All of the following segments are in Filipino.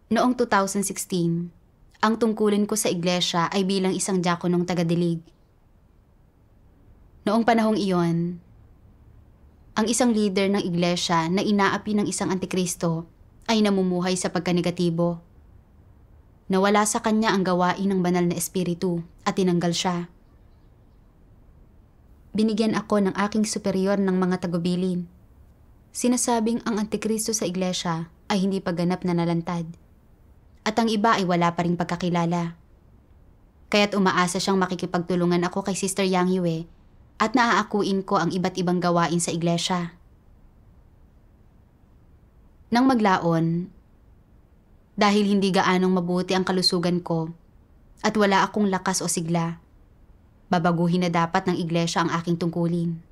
Noong 2016, ang tungkulin ko sa iglesia ay bilang isang diakonong tagadilig. Noong panahong iyon, ang isang leader ng iglesia na inaapi ng isang antikristo ay namumuhay sa pagkanegatibo. Nawala sa kanya ang gawain ng banal na espiritu at tinanggal siya. Binigyan ako ng aking superior ng mga tagubilin. Sinasabing ang antikristo sa iglesia ay hindi pa ganap na nalantad. At ang iba ay wala pa ring pagkakilala. Kaya't umaasa siyang makikipagtulungan ako kay Sister Yang Yue at naaakuin ko ang iba't ibang gawain sa iglesia. Nang maglaon, dahil hindi gaanong mabuti ang kalusugan ko at wala akong lakas o sigla, babaguhin na dapat ng iglesia ang aking tungkulin.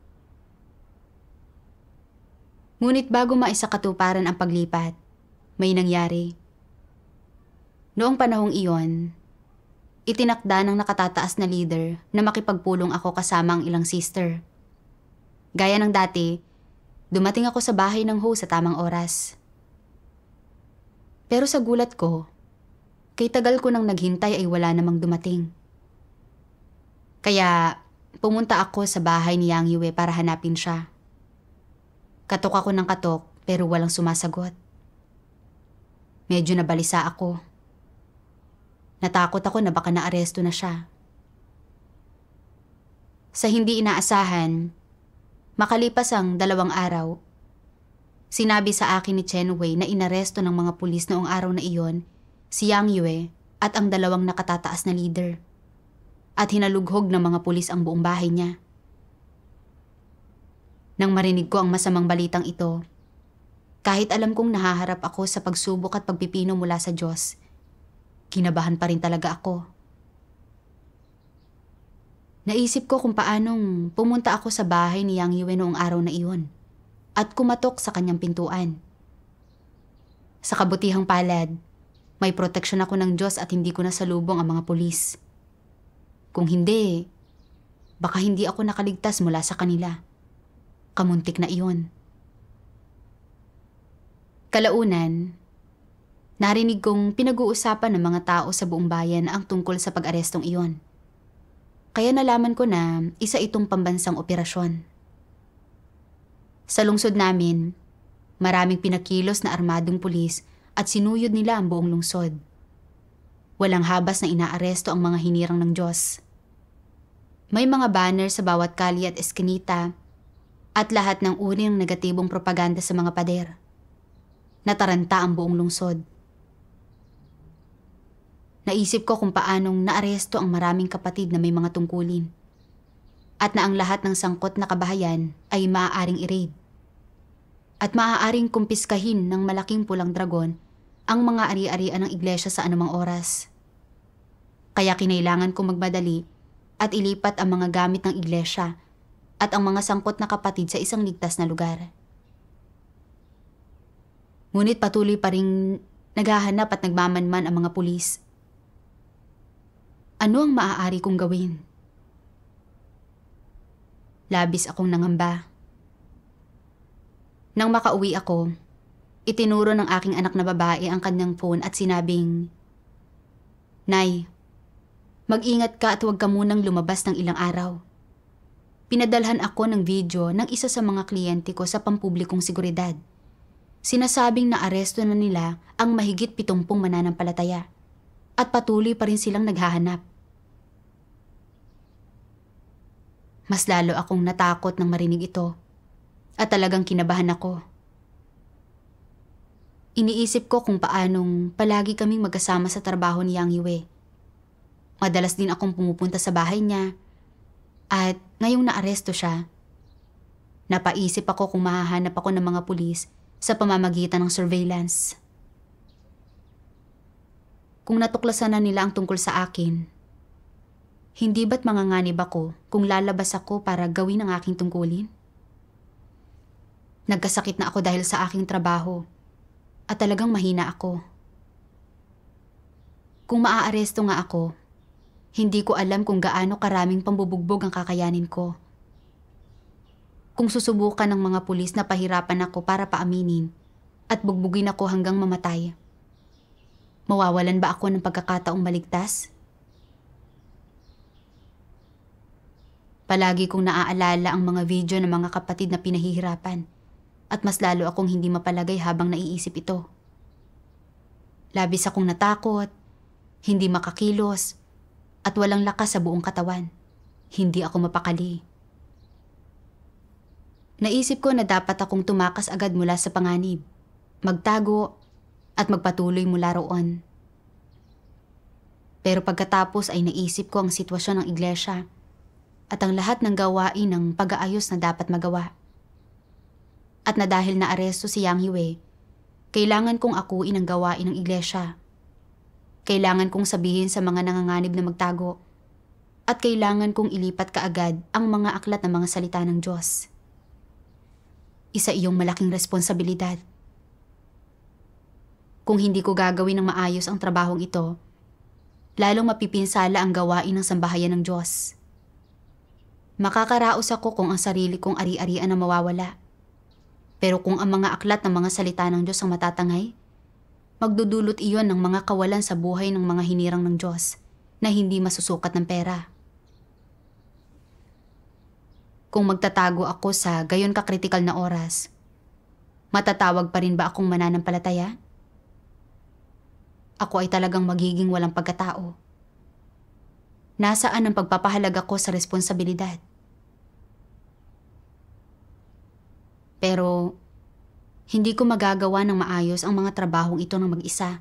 Ngunit bago maisakatuparan ang paglipat, may nangyari. Noong panahong iyon, itinakda ng nakatataas na leader na makipagpulong ako kasama ang ilang sister. Gaya ng dati, dumating ako sa bahay ng host sa tamang oras. Pero sa gulat ko, kay tagal ko nang naghintay ay wala namang dumating. Kaya pumunta ako sa bahay ni Yang Yue para hanapin siya. Katok ako ng katok pero walang sumasagot. Medyo nabalisa ako. Natakot ako na baka naaresto na siya. Sa hindi inaasahan, makalipas ang 2 araw, sinabi sa akin ni Chen Wei na inaresto ng mga pulis noong araw na iyon si Yang Yue at ang 2 nakatataas na leader. At hinalughog ng mga pulis ang buong bahay niya. Nang marinig ko ang masamang balitang ito, kahit alam kong nahaharap ako sa pagsubok at pagpipino mula sa Diyos, kinabahan pa rin talaga ako. Naisip ko kung paanong pumunta ako sa bahay ni Yang Yue noong araw na iyon at kumatok sa kanyang pintuan. Sa kabutihang palad, may proteksyon ako ng Diyos at hindi ko nasalubong ang mga pulis. Kung hindi, baka hindi ako nakaligtas mula sa kanila. Kamuntik na iyon. Kalaunan, narinig kong pinag-uusapan ng mga tao sa buong bayan ang tungkol sa pag-arestong iyon. Kaya nalaman ko na isa itong pambansang operasyon. Sa lungsod namin, maraming pinakilos na armadong pulis at sinuyod nila ang buong lungsod. Walang habas na inaaresto ang mga hinirang ng Diyos. May mga banner sa bawat kalye at eskinita at lahat ng uri ng negatibong propaganda sa mga pader. Nataranta ang buong lungsod. Naisip ko kung paanong naaresto ang maraming kapatid na may mga tungkulin at na ang lahat ng sangkot na kabahayan ay maaaring i-raid at maaaring kumpiskahin ng malaking pulang dragon ang mga ari-arian ng iglesia sa anumang oras. Kaya kinailangan kong magmadali at ilipat ang mga gamit ng iglesia at ang mga sangkot na kapatid sa isang ligtas na lugar. Ngunit patuloy pa ring naghahanap at nagmamanman ang mga pulis. Ano ang maaari kong gawin? Labis akong nangamba. Nang makauwi ako, itinuro ng aking anak na babae ang kanyang phone at sinabing, "Nay, mag-ingat ka at huwag ka munang lumabas ng ilang araw." Pinadalhan ako ng video ng isa sa mga kliyente ko sa pampublikong seguridad. Sinasabing na aresto na nila ang mahigit 70 mananampalataya at patuloy pa rin silang naghahanap. Mas lalo akong natakot nang marinig ito at talagang kinabahan ako. Iniisip ko kung paanong palagi kaming magkasama sa trabaho ni Yang Yue. Madalas din akong pumupunta sa bahay niya at ngayong naaresto siya, napaisip ako kung mahahanap ako ng mga pulis sa pamamagitan ng surveillance. Kung natuklasan na nila ang tungkol sa akin, hindi ba't manganganib ako kung lalabas ako para gawin ang aking tungkulin? Nagkasakit na ako dahil sa aking trabaho at talagang mahina ako. Kung maaaresto nga ako, hindi ko alam kung gaano karaming pambubugbog ang kakayanin ko. Kung susubukan ng mga pulis na pahirapan ako para paaminin at bugbugin ako hanggang mamatay, Mawawalan ba ako ng pagkakataong maligtas? Palagi kong naaalala ang mga video ng mga kapatid na pinahihirapan at mas lalo akong hindi mapalagay habang naiisip ito. Labis akong natakot, hindi makakilos, at walang lakas sa buong katawan. Hindi ako mapakali. Naisip ko na dapat akong tumakas agad mula sa panganib, magtago, at magpatuloy mula roon. Pero pagkatapos ay naisip ko ang sitwasyon ng iglesia at ang lahat ng gawain ng pag-aayos na dapat magawa. At na dahil naaresto si Yang Yue, kailangan kong akuin ang gawain ng iglesia. Kailangan kong sabihin sa mga nanganganib na magtago at kailangan kong ilipat kaagad ang mga aklat ng mga salita ng Diyos. Isa iyong malaking responsibilidad. Kung hindi ko gagawin ng maayos ang trabahong ito, lalong mapipinsala ang gawain ng sambahayan ng Diyos. Makakaraos ako kung ang sarili kong ari-arian ang mawawala. Pero kung ang mga aklat ng mga salita ng Diyos ang matatangay, magdudulot iyon ng mga kawalan sa buhay ng mga hinirang ng Diyos na hindi masusukat ng pera. Kung magtatago ako sa gayon kakritikal na oras, matatawag pa rin ba akong mananampalataya? Ako ay talagang magiging walang pagkatao. Nasaan ang pagpapahalaga ko sa responsibilidad? Pero, hindi ko magagawa ng maayos ang mga trabahong ito ng mag-isa.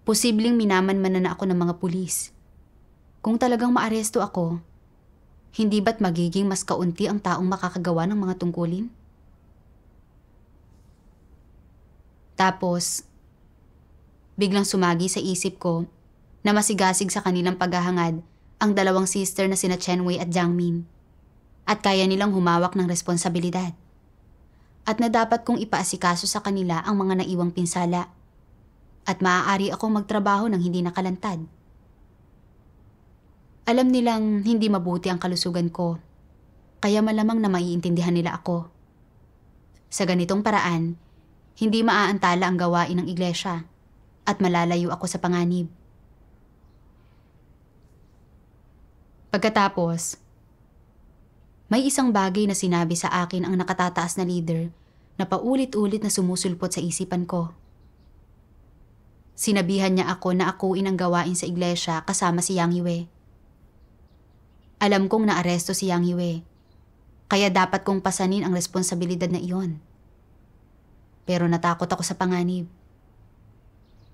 Posibleng minamanmanan na ako ng mga pulis. Kung talagang maaresto ako, hindi ba't magiging mas kaunti ang taong makakagawa ng mga tungkulin? Tapos, biglang sumagi sa isip ko na masigasig sa kanilang paghahangad ang dalawang sister na sina Chen Wei at Jiang Min. At kaya nilang humawak ng responsibilidad. At na dapat kong ipaasikaso sa kanila ang mga naiwang pinsala. At maaari akong magtrabaho ng hindi nakalantad. Alam nilang hindi mabuti ang kalusugan ko, kaya malamang na maiintindihan nila ako. Sa ganitong paraan, hindi maaantala ang gawain ng iglesia at malalayo ako sa panganib. Pagkatapos, may isang bagay na sinabi sa akin ang nakatataas na leader na paulit-ulit na sumusulpot sa isipan ko. Sinabihan niya ako na akuin ang gawain sa iglesia kasama si Yang Yue. Alam kong naaresto si Yang Yue, kaya dapat kong pasanin ang responsibilidad na iyon. Pero natakot ako sa panganib.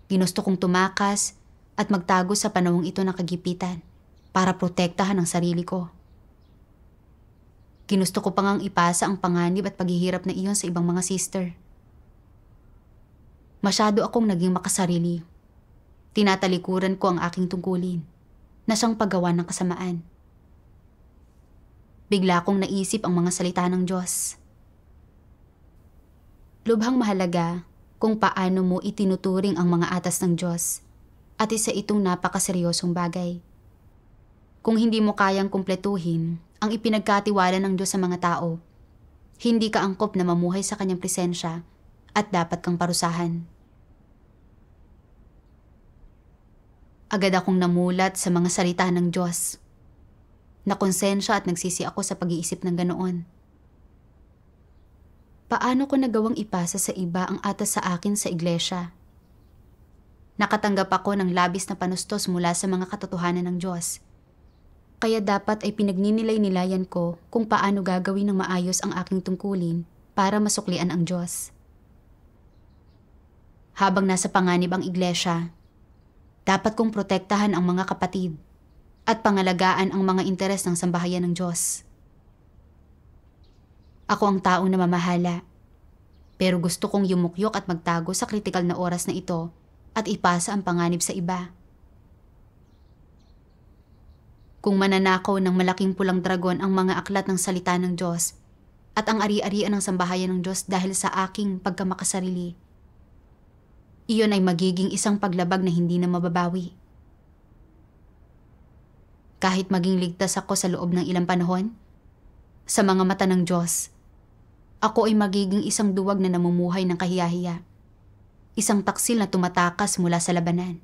Ginusto kong tumakas at magtago sa panahong ito ng kagipitan para protektahan ang sarili ko. Ginusto ko pang ipasa ang panganib at paghihirap na iyon sa ibang mga sister. Masyado akong naging makasarili. Tinatalikuran ko ang aking tungkulin na siyang paggawa ng kasamaan. Bigla kong naisip ang mga salita ng Diyos. Lubhang mahalaga kung paano mo itinuturing ang mga atas ng Diyos at isa itong napakaseryosong bagay. Kung hindi mo kayang kumpletuhin ang ipinagkatiwala ng Diyos sa mga tao, hindi ka angkop na mamuhay sa kanyang presensya at dapat kang parusahan. Agad akong namulat sa mga salita ng Diyos. Nakonsensya at nagsisi ako sa pag-iisip ng ganoon. Paano ko nagawang ipasa sa iba ang atas sa akin sa iglesia? Nakatanggap ako ng labis na panustos mula sa mga katotohanan ng Diyos. Kaya dapat ay pinagninilay-nilayan ko kung paano gagawin ng maayos ang aking tungkulin para masuklian ang Diyos. Habang nasa panganib ang iglesia, dapat kong protektahan ang mga kapatid at pangalagaan ang mga interes ng sambahayan ng Diyos. Ako ang taong namamahala, pero gusto kong yumukyok at magtago sa kritikal na oras na ito at ipasa ang panganib sa iba. Kung mananakaw ng malaking pulang dragon ang mga aklat ng salita ng Diyos at ang ari-arian ng sambahayan ng Diyos dahil sa aking pagkamakasarili, iyon ay magiging isang paglabag na hindi na mababawi. Kahit maging ligtas ako sa loob ng ilang panahon, sa mga mata ng Diyos, ako ay magiging isang duwag na namumuhay ng kahiyahiya. isang taksil na tumatakas mula sa labanan.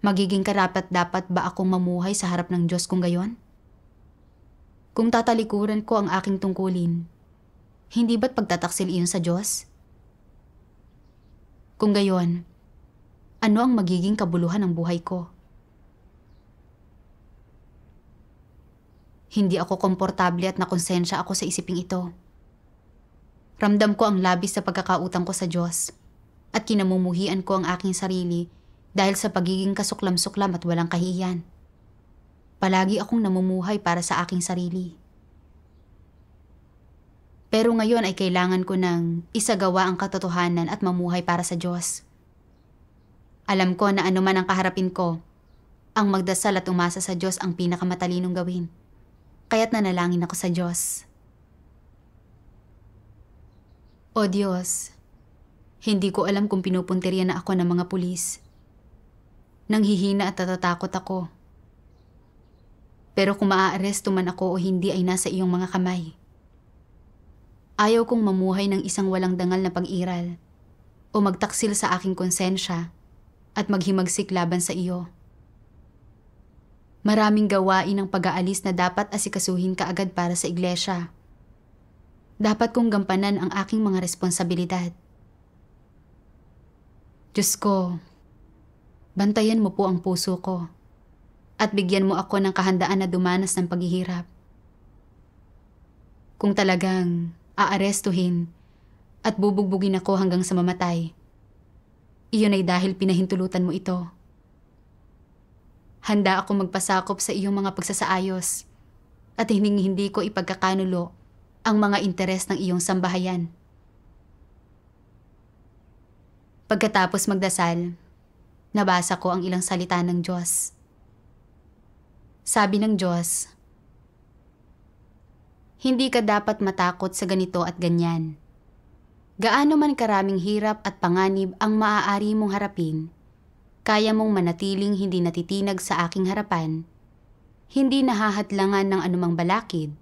Magiging karapat-dapat ba akong mamuhay sa harap ng Diyos kung gayon? Kung tatalikuran ko ang aking tungkulin, hindi ba't pagtataksil iyon sa Diyos? Kung gayon, ano ang magiging kabuluhan ng buhay ko? Hindi ako komportable at nakonsensya ako sa isiping ito. Ramdam ko ang labis sa pagkakautang ko sa Diyos at kinamumuhian ko ang aking sarili dahil sa pagiging kasuklam-suklam at walang kahihiyan. Palagi akong namumuhay para sa aking sarili. Pero ngayon ay kailangan ko ng isagawa ang katotohanan at mamuhay para sa Diyos. Alam ko na anuman ang kaharapin ko, ang magdasal at umasa sa Diyos ang pinakamatalinong gawin. Kaya't nanalangin ako sa Diyos. O Diyos, hindi ko alam kung pinupuntirya na ako ng mga pulis. Nanghihina at natatakot ako. Pero kung maaaresto man ako o hindi ay nasa iyong mga kamay. Ayaw kong mamuhay ng isang walang dangal na pag-iral o magtaksil sa aking konsensya at maghimagsik laban sa iyo. Maraming gawain ng pag-aalis na dapat asikasuhin kaagad para sa iglesia. Dapat kong gampanan ang aking mga responsibilidad. Diyos ko, bantayan mo po ang puso ko at bigyan mo ako ng kahandaan na dumanas ng paghihirap. Kung talagang aarestuhin at bubugbugin ako hanggang sa mamatay, iyon ay dahil pinahintulutan mo ito. Handa ako magpasakop sa iyong mga pagsasaayos at hindi ko ipagkakanulo ang mga interes ng iyong sambahayan. Pagkatapos magdasal, nabasa ko ang ilang salita ng Diyos. Sabi ng Diyos, hindi ka dapat matakot sa ganito at ganyan. Gaano man karaming hirap at panganib ang maaari mong harapin, kaya mong manatiling hindi natitinag sa aking harapan, hindi nahahadlangan ng anumang balakid,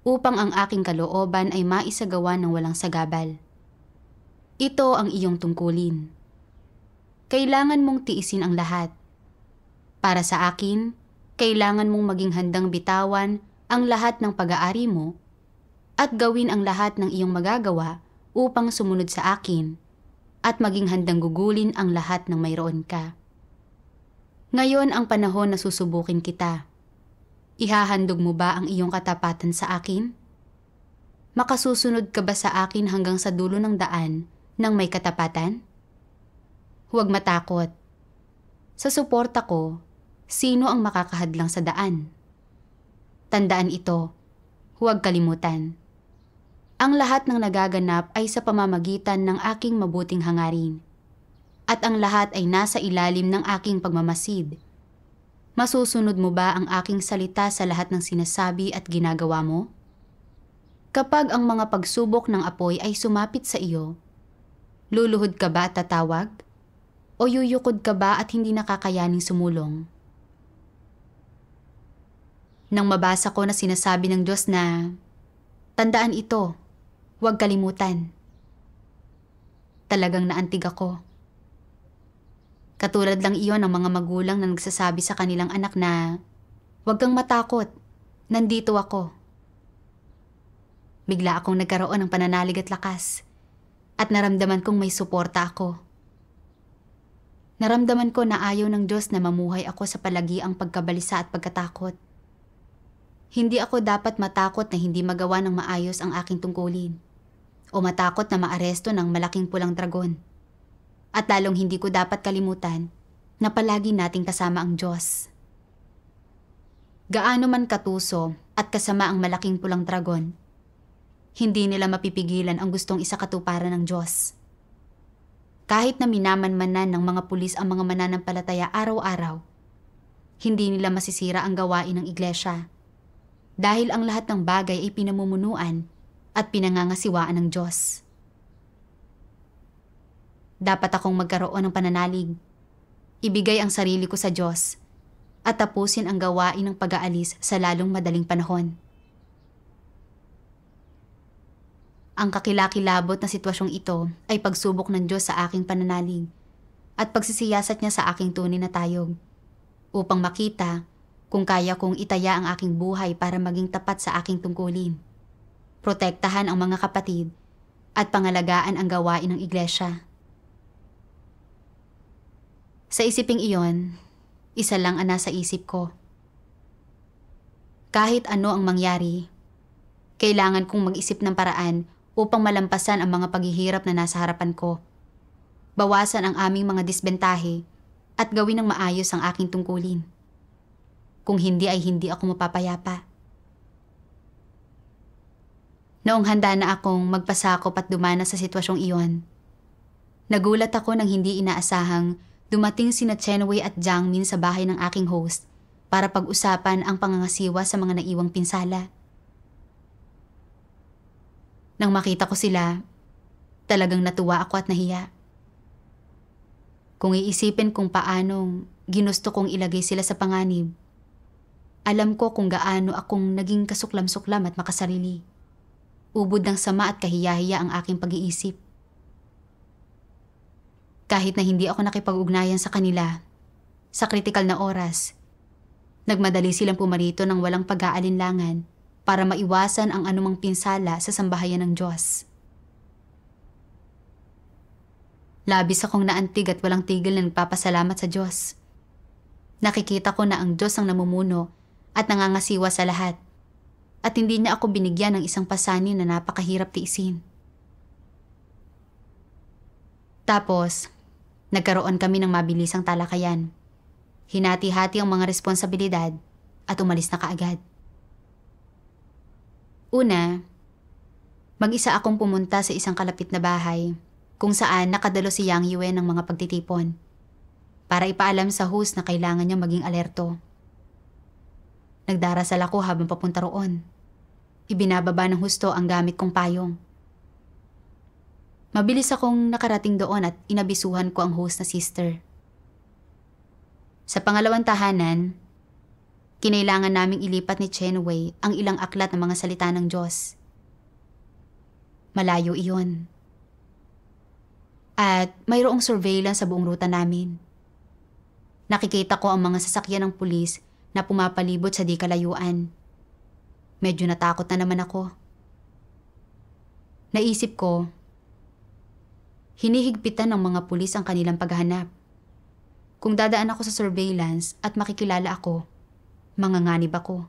upang ang aking kalooban ay maisagawa ng walang sagabal. Ito ang iyong tungkulin. Kailangan mong tiisin ang lahat. Para sa akin, kailangan mong maging handang bitawan ang lahat ng pag-aari mo at gawin ang lahat ng iyong magagawa upang sumunod sa akin at maging handang gugulin ang lahat ng mayroon ka. Ngayon ang panahon na susubukin kita. Ihahandog mo ba ang iyong katapatan sa akin? Makasusunod ka ba sa akin hanggang sa dulo ng daan ng may katapatan? Huwag matakot. Sa suporta ko, sino ang makakahadlang sa daan? Tandaan ito, huwag kalimutan. Ang lahat ng nagaganap ay sa pamamagitan ng aking mabuting hangarin. At ang lahat ay nasa ilalim ng aking pagmamasid. Masusunod mo ba ang aking salita sa lahat ng sinasabi at ginagawa mo? Kapag ang mga pagsubok ng apoy ay sumapit sa iyo, luluhod ka ba at tatawag? O yuyukod ka ba at hindi nakakayaning sumulong? Nang mabasa ko na sinasabi ng Diyos na, tandaan ito, huwag kalimutan. Talagang naantig ako. Katulad lang iyon ang mga magulang na nagsasabi sa kanilang anak na, huwag kang matakot, nandito ako. Bigla akong nagkaroon ng pananalig at lakas, at naramdaman kong may suporta ako. Naramdaman ko na ayaw ng Diyos na mamuhay ako sa palagiang pagkabalisa at pagkatakot. Hindi ako dapat matakot na hindi magawa ng maayos ang aking tungkulin, o matakot na maaresto ng malaking pulang dragon. At lalong hindi ko dapat kalimutan na palagi nating kasama ang Diyos. Gaano man katuso at kasama ang malaking pulang dragon, hindi nila mapipigilan ang gustong isakatuparan ng Diyos. Kahit na minamanmanan ng mga pulis ang mga mananampalataya araw-araw, hindi nila masisira ang gawain ng iglesia. Dahil ang lahat ng bagay ay pinamumunuan at pinangangasiwaan ng Diyos. Dapat akong magkaroon ng pananalig, ibigay ang sarili ko sa Diyos, at tapusin ang gawain ng pag-aalis sa lalong madaling panahon. Ang kakilakilabot na sitwasyong ito ay pagsubok ng Diyos sa aking pananalig at pagsisiyasat niya sa aking tunay na tayog upang makita kung kaya kong itaya ang aking buhay para maging tapat sa aking tungkulin, protektahan ang mga kapatid at pangalagaan ang gawain ng iglesia. Sa isiping iyon, isa lang ang nasa isip ko. Kahit ano ang mangyari, kailangan kong mag-isip ng paraan upang malampasan ang mga paghihirap na nasa harapan ko. Bawasan ang aming mga disbentahe at gawin ng maayos ang aking tungkulin. Kung hindi ay hindi ako mapapayapa. Noong handa na akong magpasakop at dumana sa sitwasyong iyon, nagulat ako nang hindi inaasahang dumating sina Chenwei at Jiang Min sa bahay ng aking host para pag-usapan ang pangangasiwa sa mga naiwang pinsala. Nang makita ko sila, talagang natuwa ako at nahiya. Kung iisipin kung paanong ginusto kong ilagay sila sa panganib, alam ko kung gaano akong naging kasuklam-suklam at makasarili. Ubod ng sama at kahiyahiya ang aking pag-iisip. Kahit na hindi ako nakipag-ugnayan sa kanila, sa kritikal na oras, nagmadali silang pumarito ng walang pag-aalinlangan para maiwasan ang anumang pinsala sa sambahayan ng Diyos. Labis akong naantig at walang tigil na nagpapasalamat sa Diyos. Nakikita ko na ang Diyos ang namumuno at nangangasiwa sa lahat, at hindi niya ako binigyan ng isang pasanin na napakahirap tiisin. Tapos, nagkaroon kami ng mabilisang talakayan. Hinati-hati ang mga responsibilidad at umalis na kaagad. Una, mag-isa akong pumunta sa isang kalapit na bahay kung saan nakadalo si Yang Yue ng mga pagtitipon para ipaalam sa host na kailangan niya maging alerto. Nagdarasal ako habang papunta roon. Ibinababa ng husto ang gamit kong payong. Mabilis akong nakarating doon at inabisuhan ko ang host na sister. Sa pangalawang tahanan, kinailangan naming ilipat ni Chenwei ang ilang aklat ng mga salita ng Diyos. Malayo iyon. At mayroong surveillance sa buong ruta namin. Nakikita ko ang mga sasakyan ng pulis na pumapalibot sa di kalayuan. Medyo natakot na naman ako. Naisip ko, hinihigpitan ng mga pulis ang kanilang paghahanap. Kung dadaan ako sa surveillance at makikilala ako, manganganib ako.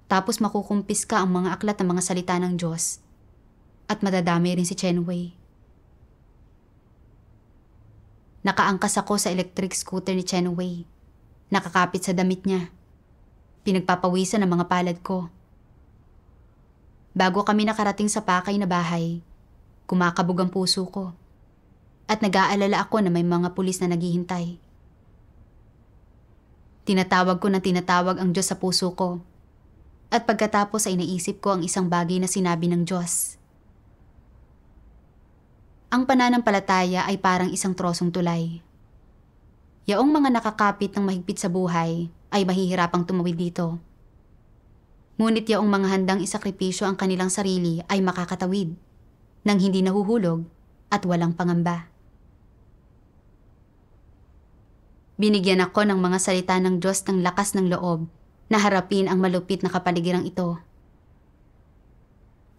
Tapos makukumpiska ang mga aklat ng mga salita ng Diyos at madadami rin si Chenwei. Nakaangkas ako sa electric scooter ni Chenwei. Nakakapit sa damit niya. Pinagpapawisan ang mga palad ko. Bago kami nakarating sa pakay na bahay, kumakabog ang puso ko at nag-aalala ako na may mga pulis na naghihintay. Tinatawag ko ng tinatawag ang Diyos sa puso ko. At pagkatapos ay naisip ko ang isang bagay na sinabi ng Diyos. Ang pananampalataya ay parang isang trosong tulay. Yaong mga nakakapit ng mahigpit sa buhay ay mahihirapang tumawid dito. Ngunit yaong mga handang isakripisyo ang kanilang sarili ay makakatawid nang hindi nahuhulog at walang pangamba. Binigyan ako ng mga salita ng Diyos ng lakas ng loob na harapin ang malupit na kapaligirang ito.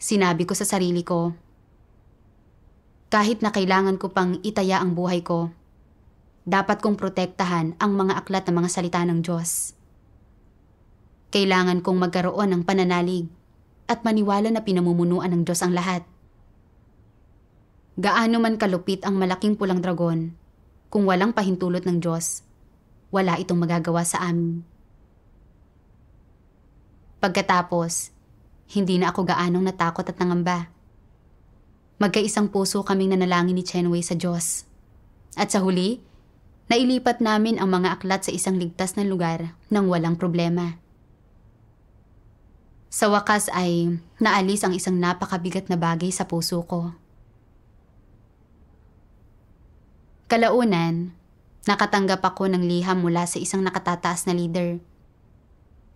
Sinabi ko sa sarili ko, kahit na kailangan ko pang itaya ang buhay ko, dapat kong protektahan ang mga aklat ng mga salita ng Diyos. Kailangan kong magkaroon ng pananalig at maniwala na pinamumunuan ng Diyos ang lahat. Gaano man kalupit ang malaking pulang dragon, kung walang pahintulot ng Diyos, wala itong magagawa sa amin. Pagkatapos, hindi na ako gaanong natakot at nangamba. Magkaisang puso kaming nanalangin ni Chenwei sa Diyos. At sa huli, nailipat namin ang mga aklat sa isang ligtas na lugar nang walang problema. Sa wakas ay naalis ang isang napakabigat na bagay sa puso ko. Kalaunan, nakatanggap ako ng liham mula sa isang nakatataas na leader.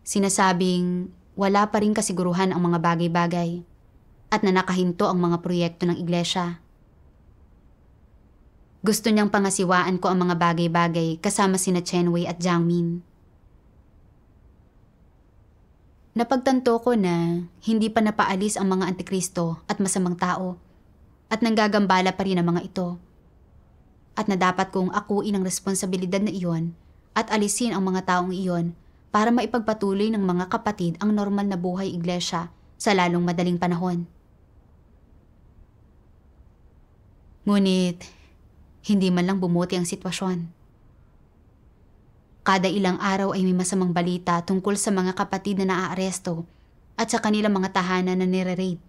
Sinasabing wala pa rin kasiguruhan ang mga bagay-bagay. at na nakahinto ang mga proyekto ng iglesia. Gusto niyang pangasiwaan ko ang mga bagay-bagay kasama sina Chen Wei at Jiang Min. Napagtanto ko na hindi pa napaalis ang mga antikristo at masamang tao at nanggagambala pa rin ang mga ito. At na dapat kong akuin ang responsibilidad na iyon at alisin ang mga taong iyon para maipagpatuloy ng mga kapatid ang normal na buhay iglesia sa lalong madaling panahon. Ngunit, hindi man lang bumuti ang sitwasyon. Kada ilang araw ay may masamang balita tungkol sa mga kapatid na naaaresto at sa kanilang mga tahanan na nire-raid.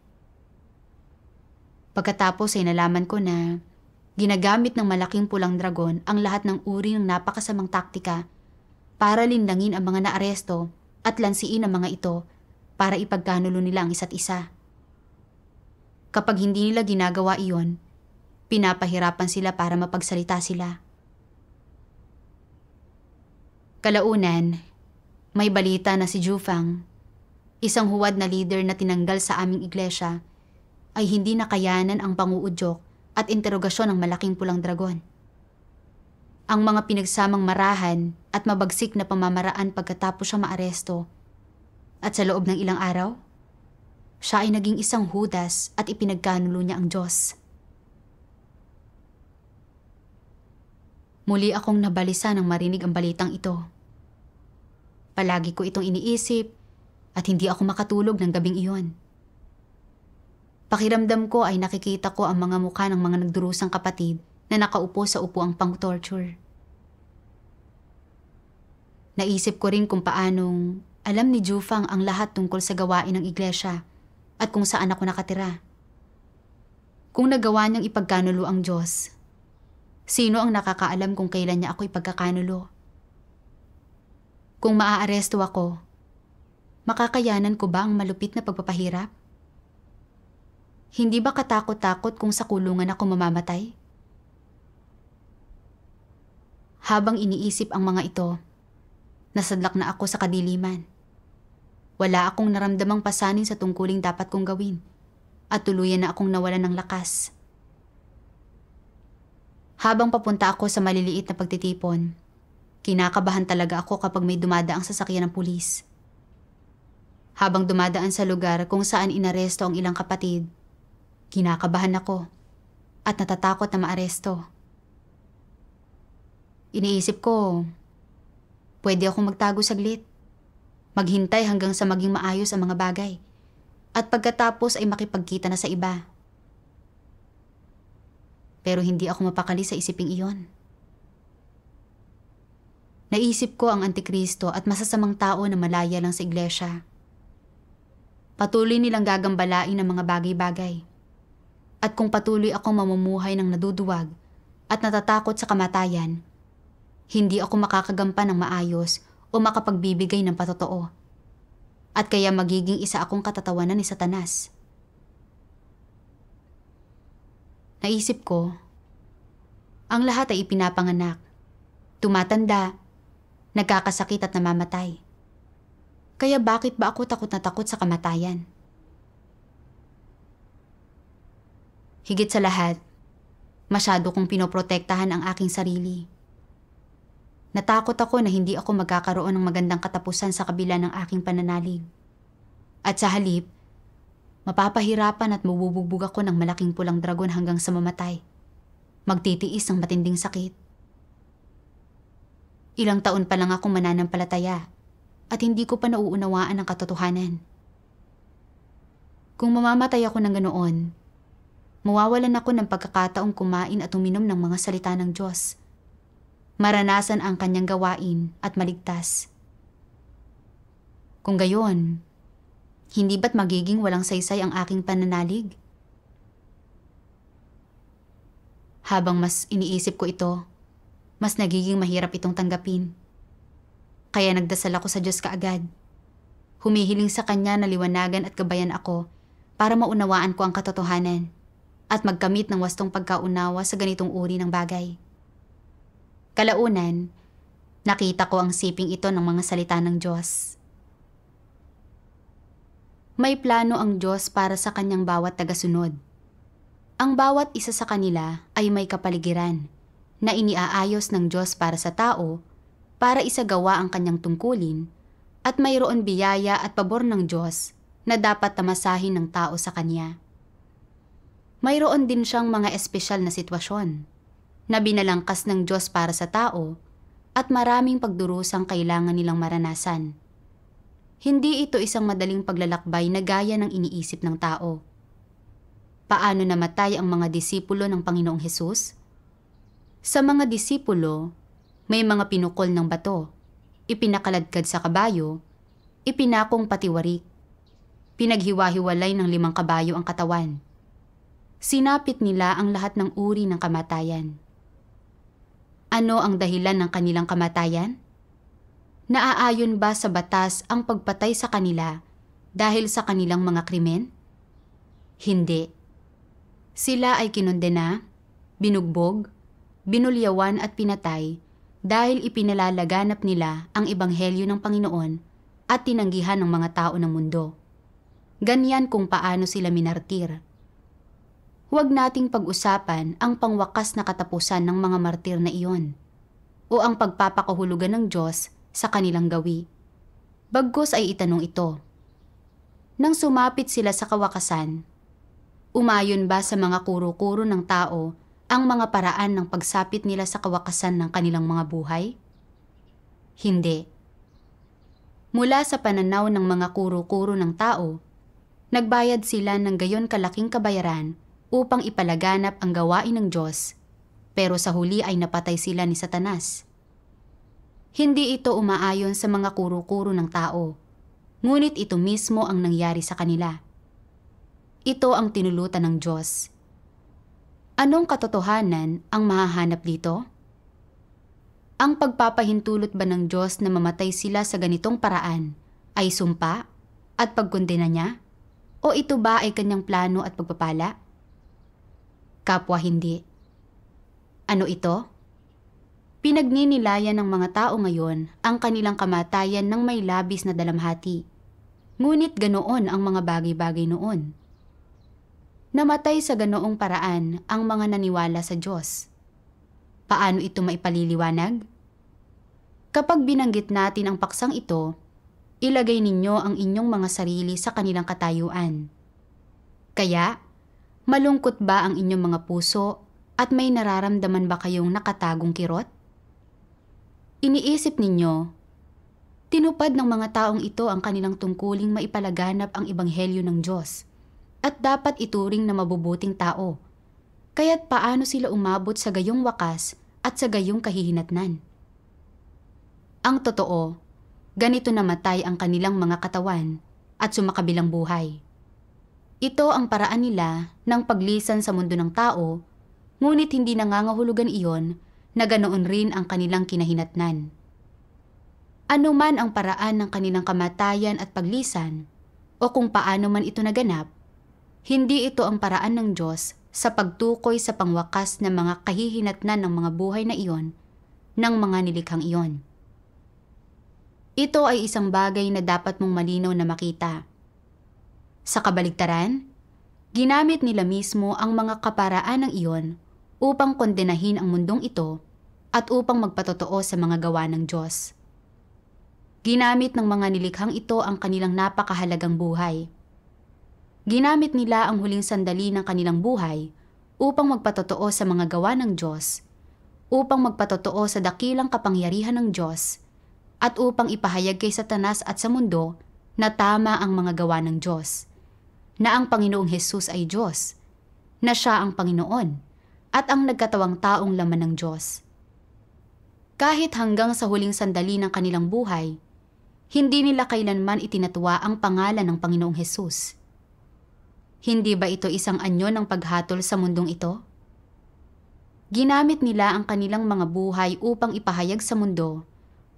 Pagkatapos ay nalaman ko na ginagamit ng malaking pulang dragon ang lahat ng uri ng napakasamang taktika para lindangin ang mga naaresto at lansiin ang mga ito para ipagkanulo nila ang isa't isa. Kapag hindi nila ginagawa iyon, pinapahirapan sila para mapagsalita sila. Kalaunan, may balita na si Jufang, isang huwad na leader na tinanggal sa aming iglesia, ay hindi nakayanan ang panguudyok at interogasyon ng malaking pulang dragon. Ang mga pinagsamang marahan at mabagsik na pamamaraan pagkatapos siya maaresto, at sa loob ng ilang araw, siya ay naging isang Judas at ipinagkanulo niya ang Diyos. Muli akong nabalisa nang marinig ang balitang ito. Palagi ko itong iniisip at hindi ako makatulog ng gabing iyon. Pakiramdam ko ay nakikita ko ang mga mukha ng mga nagdurusang kapatid na nakaupo sa upuang pang-torture. Naisip ko rin kung paanong alam ni Jufang ang lahat tungkol sa gawain ng iglesia at kung saan ako nakatira. Kung nagawa niyang ipagkanulo ang Diyos, sino ang nakakaalam kung kailan niya ako ipagkakanulo? Kung maaaresto ako, makakayanan ko ba ang malupit na pagpapahirap? Hindi ba katakot-takot kung sa kulungan ako mamamatay? Habang iniisip ang mga ito, nasadlak na ako sa kadiliman. Wala akong naramdamang pasanin sa tungkuling dapat kong gawin at tuluyan na akong nawalan ng lakas. Habang papunta ako sa maliliit na pagtitipon, kinakabahan talaga ako kapag may dumadaang sasakyan ng pulis. Habang dumadaan sa lugar kung saan inaresto ang ilang kapatid, kinakabahan ako at natatakot na maaresto. Iniisip ko, pwede akong magtago saglit, maghintay hanggang sa maging maayos ang mga bagay, at pagkatapos ay makipagkita na sa iba. Pero hindi ako mapakali sa isiping iyon. Naisip ko ang Antikristo at masasamang tao na malaya lang sa iglesia. Patuloy nilang gagambalain ang mga bagay-bagay. At kung patuloy akong mamumuhay ng naduduwag at natatakot sa kamatayan, hindi ako makakagampan ng maayos o makapagbibigay ng patotoo. At kaya magiging isa akong katatawanan ni Satanas. Naisip ko, ang lahat ay ipinapanganak, tumatanda, nagkakasakit at namamatay. Kaya bakit ba ako takot na takot sa kamatayan? Higit sa lahat, masyado kong pinoprotektahan ang aking sarili. Natakot ako na hindi ako magkakaroon ng magandang katapusan sa kabila ng aking pananalig. At sa halip, mapapahirapan at mabubugbog ako ng malaking pulang dragon hanggang sa mamatay. Magtitiis ng matinding sakit. Ilang taon pa lang akong mananampalataya at hindi ko pa nauunawaan ang katotohanan. Kung mamamatay ako ng ganoon, mawawalan ako ng pagkakataong kumain at uminom ng mga salita ng Diyos. Maranasan ang kanyang gawain at maligtas. Kung gayon, hindi ba't magiging walang saysay ang aking pananalig? Habang mas iniisip ko ito, mas nagiging mahirap itong tanggapin. Kaya nagdasal ako sa Diyos kaagad. Humihiling sa Kanya na liwanagan at gabayan ako para maunawaan ko ang katotohanan at magkamit ng wastong pagkaunawa sa ganitong uri ng bagay. Kalaunan, nakita ko ang siping ito ng mga salita ng Diyos. May plano ang Diyos para sa kanyang bawat tagasunod. Ang bawat isa sa kanila ay may kapaligiran na iniaayos ng Diyos para sa tao para isagawa ang kanyang tungkulin at mayroon biyaya at pabor ng Diyos na dapat tamasahin ng tao sa kanya. Mayroon din siyang mga espesyal na sitwasyon na binalangkas ng Diyos para sa tao at maraming pagdurusang kailangan nilang maranasan. Hindi ito isang madaling paglalakbay na gaya ng iniisip ng tao. Paano namatay ang mga disipulo ng Panginoong Hesus? Sa mga disipulo, may mga pinukol ng bato, ipinakaladkad sa kabayo, ipinakong patiwarik, pinaghiwa-hiwalay ng 5 kabayo ang katawan. Sinapit nila ang lahat ng uri ng kamatayan. Ano ang dahilan ng kanilang kamatayan? Naaayon ba sa batas ang pagpatay sa kanila dahil sa kanilang mga krimen? Hindi. Sila ay kinondena, binugbog, binulyawan at pinatay dahil ipinalalaganap nila ang ebanghelyo ng Panginoon at tinanggihan ng mga tao ng mundo. Ganyan kung paano sila minartir. Huwag nating pag-usapan ang pangwakas na katapusan ng mga martir na iyon o ang pagpapakahulugan ng Diyos sa kanilang gawi. Bagkus ay itanong ito. Nang sumapit sila sa kawakasan, umayon ba sa mga kuro-kuro ng tao ang mga paraan ng pagsapit nila sa kawakasan ng kanilang mga buhay? Hindi. Mula sa pananaw ng mga kuro-kuro ng tao, nagbayad sila ng gayon kalaking kabayaran upang ipalaganap ang gawain ng Diyos, pero sa huli ay napatay sila ni Satanas. Hindi ito umaayon sa mga kuro-kuro ng tao, ngunit ito mismo ang nangyari sa kanila. Ito ang tinulutan ng Diyos. Anong katotohanan ang mahahanap dito? Ang pagpapahintulot ba ng Diyos na mamatay sila sa ganitong paraan ay sumpa at pagkondena niya? O ito ba ay kanyang plano at pagpapala? Kapwa hindi. Ano ito? Pinagninilayan ng mga tao ngayon ang kanilang kamatayan ng may labis na dalamhati. Ngunit ganoon ang mga bagay-bagay noon. Namatay sa ganoong paraan ang mga naniwala sa Diyos. Paano ito maipaliliwanag? Kapag binanggit natin ang paksang ito, ilagay ninyo ang inyong mga sarili sa kanilang katayuan. Kaya, malungkot ba ang inyong mga puso at may nararamdaman ba kayong nakatagong kirot? Iniisip ninyo, tinupad ng mga taong ito ang kanilang tungkuling maipalaganap ang ebanghelyo ng Diyos at dapat ituring na mabubuting tao. Kaya't paano sila umabot sa gayong wakas at sa gayong kahihinatnan? Ang totoo, ganito namatay ang kanilang mga katawan at sumakabilang buhay. Ito ang paraan nila ng paglisan sa mundo ng tao, ngunit hindi nangangahulugan iyon na ganoon rin ang kanilang kinahinatnan. Ano man ang paraan ng kanilang kamatayan at paglisan, o kung paano man ito naganap, hindi ito ang paraan ng Diyos sa pagtukoy sa pangwakas na mga kahihinatnan ng mga buhay na iyon ng mga nilikhang iyon. Ito ay isang bagay na dapat mong malinaw na makita. Sa kabaligtaran, ginamit nila mismo ang mga kaparaan ng iyon upang kondenahin ang mundong ito at upang magpatotoo sa mga gawa ng Diyos. Ginamit ng mga nilikhang ito ang kanilang napakahalagang buhay. Ginamit nila ang huling sandali ng kanilang buhay upang magpatotoo sa mga gawa ng Diyos, upang magpatotoo sa dakilang kapangyarihan ng Diyos, at upang ipahayag kay Satanas at sa mundo na tama ang mga gawa ng Diyos, na ang Panginoong Hesus ay Diyos, na siya ang Panginoon, at ang nagkatawang taong laman ng Diyos. Kahit hanggang sa huling sandali ng kanilang buhay, hindi nila kailanman itinatuwa ang pangalan ng Panginoong Hesus. Hindi ba ito isang anyo ng paghatol sa mundong ito? Ginamit nila ang kanilang mga buhay upang ipahayag sa mundo,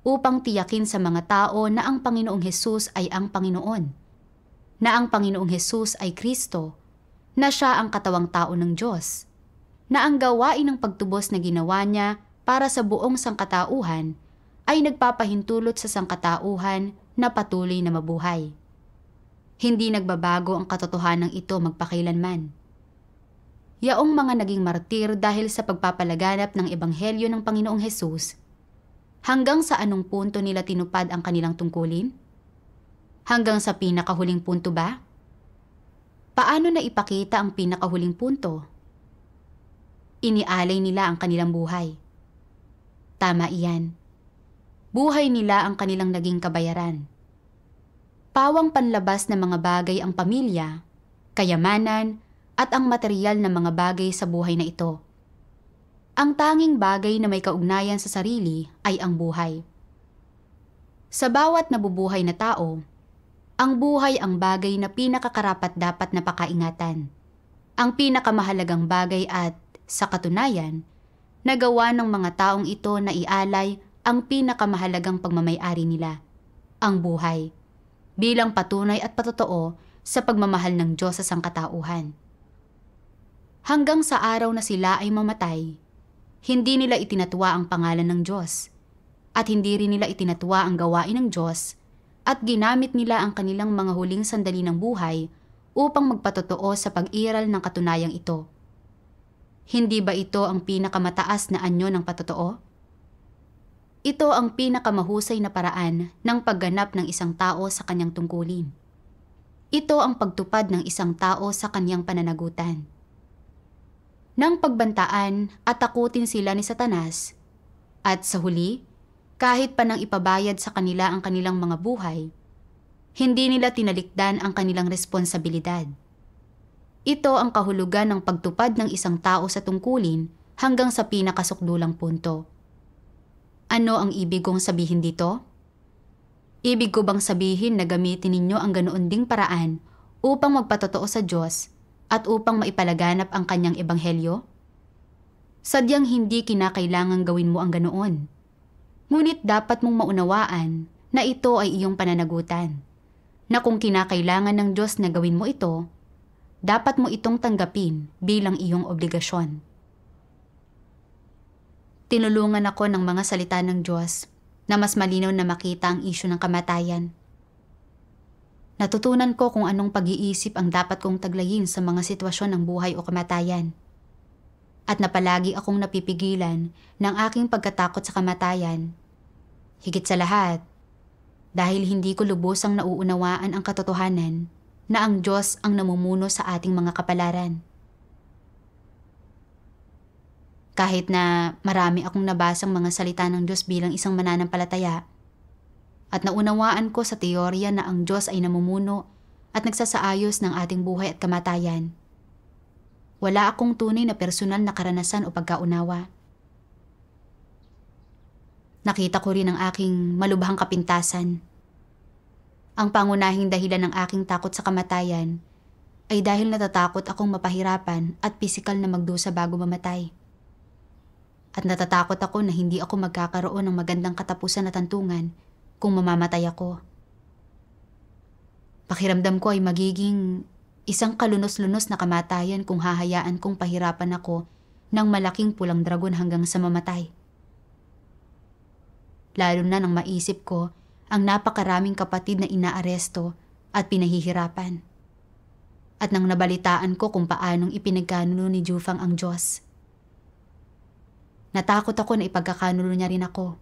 upang tiyakin sa mga tao na ang Panginoong Hesus ay ang Panginoon, na ang Panginoong Hesus ay Kristo, na siya ang katawang tao ng Diyos, na ang gawain ng pagtubos na ginawa niya para sa buong sangkatauhan ay nagpapahintulot sa sangkatauhan na patuloy na mabuhay. Hindi nagbabago ang katotohanan ito magpakailanman. Yaong mga naging martir dahil sa pagpapalaganap ng ebanghelyo ng Panginoong Hesus, hanggang sa anong punto nila tinupad ang kanilang tungkulin? Hanggang sa pinakahuling punto ba? Paano na ipakita ang pinakahuling punto? Inialay nila ang kanilang buhay. Tama iyan. Buhay nila ang kanilang naging kabayaran. Pawang panlabas na mga bagay ang pamilya, kayamanan, at ang material na mga bagay sa buhay na ito. Ang tanging bagay na may kaugnayan sa sarili ay ang buhay. Sa bawat nabubuhay na tao, ang buhay ang bagay na pinakakarapat-dapat na pakaingatan. Ang pinakamahalagang bagay at, sa katunayan, nagawa ng mga taong ito na ialay ang pinakamahalagang pagmamay-ari nila, ang buhay, bilang patunay at patotoo sa pagmamahal ng Diyos sa sangkatauhan. Hanggang sa araw na sila ay mamatay, hindi nila itinatwa ang pangalan ng Diyos, at hindi rin nila itinatwa ang gawain ng Diyos, at ginamit nila ang kanilang mga huling sandali ng buhay upang magpatotoo sa pag-iral ng katunayang ito. Hindi ba ito ang pinakamataas na anyo ng patotoo? Ito ang pinakamahusay na paraan ng pagganap ng isang tao sa kanyang tungkulin. Ito ang pagtupad ng isang tao sa kanyang pananagutan. Nang pagbantaan at takutin sila ni Satanas, at sa huli, kahit pa nang ipabayad sa kanila ang kanilang mga buhay, hindi nila tinalikdan ang kanilang responsibilidad. Ito ang kahulugan ng pagtupad ng isang tao sa tungkulin hanggang sa pinakasukdulang punto. Ano ang ibig kong sabihin dito? Ibig ko bang sabihin na gamitin ninyo ang ganoon ding paraan upang magpatotoo sa Diyos at upang maipalaganap ang kanyang ebanghelyo? Sadyang hindi kinakailangang gawin mo ang ganoon. Ngunit dapat mong maunawaan na ito ay iyong pananagutan, na kung kinakailangan ng Diyos na gawin mo ito, dapat mo itong tanggapin bilang iyong obligasyon. Tinulungan ako ng mga salita ng Diyos na mas malinaw na makita ang isyu ng kamatayan. Natutunan ko kung anong pag-iisip ang dapat kong taglayin sa mga sitwasyon ng buhay o kamatayan. At napalagi akong napipigilan ng aking pagkatakot sa kamatayan. Higit sa lahat, dahil hindi ko lubusang nauunawaan ang katotohanan na ang Diyos ang namumuno sa ating mga kapalaran. Kahit na marami akong nabasang mga salita ng Diyos bilang isang mananampalataya, at naunawaan ko sa teorya na ang Diyos ay namumuno at nagsasaayos ng ating buhay at kamatayan, wala akong tunay na personal na karanasan o pagkaunawa. Nakita ko rin ang aking malubhang kapintasan. Ang pangunahing dahilan ng aking takot sa kamatayan ay dahil natatakot akong mapahirapan at pisikal na magdusa bago mamatay. At natatakot ako na hindi ako magkakaroon ng magandang katapusan at tantungan kung mamamatay ako. Pakiramdam ko ay magiging isang kalunos-lunos na kamatayan kung hahayaan kong pahirapan ako ng malaking pulang dragon hanggang sa mamatay. Lalo na nang maisip ko ang napakaraming kapatid na inaaresto at pinahihirapan. At nang nabalitaan ko kung paanong ipinagkanulo ni Jufang ang Diyos. Natakot ako na ipagkakanulo niya rin ako.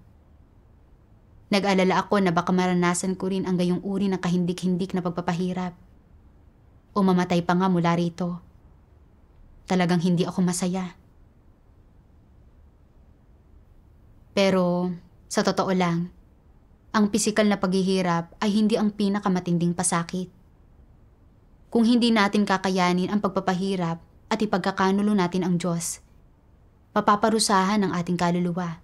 Nag-alala ako na baka maranasan ko rin ang gayong uri ng kahindik-hindik na pagpapahirap. O mamatay pa nga mula rito. Talagang hindi ako masaya. Pero, sa totoo lang, ang pisikal na paghihirap ay hindi ang pinakamatinding pasakit. Kung hindi natin kakayanin ang pagpapahirap at ipagkakanulo natin ang Diyos, papaparusahan ang ating kaluluwa.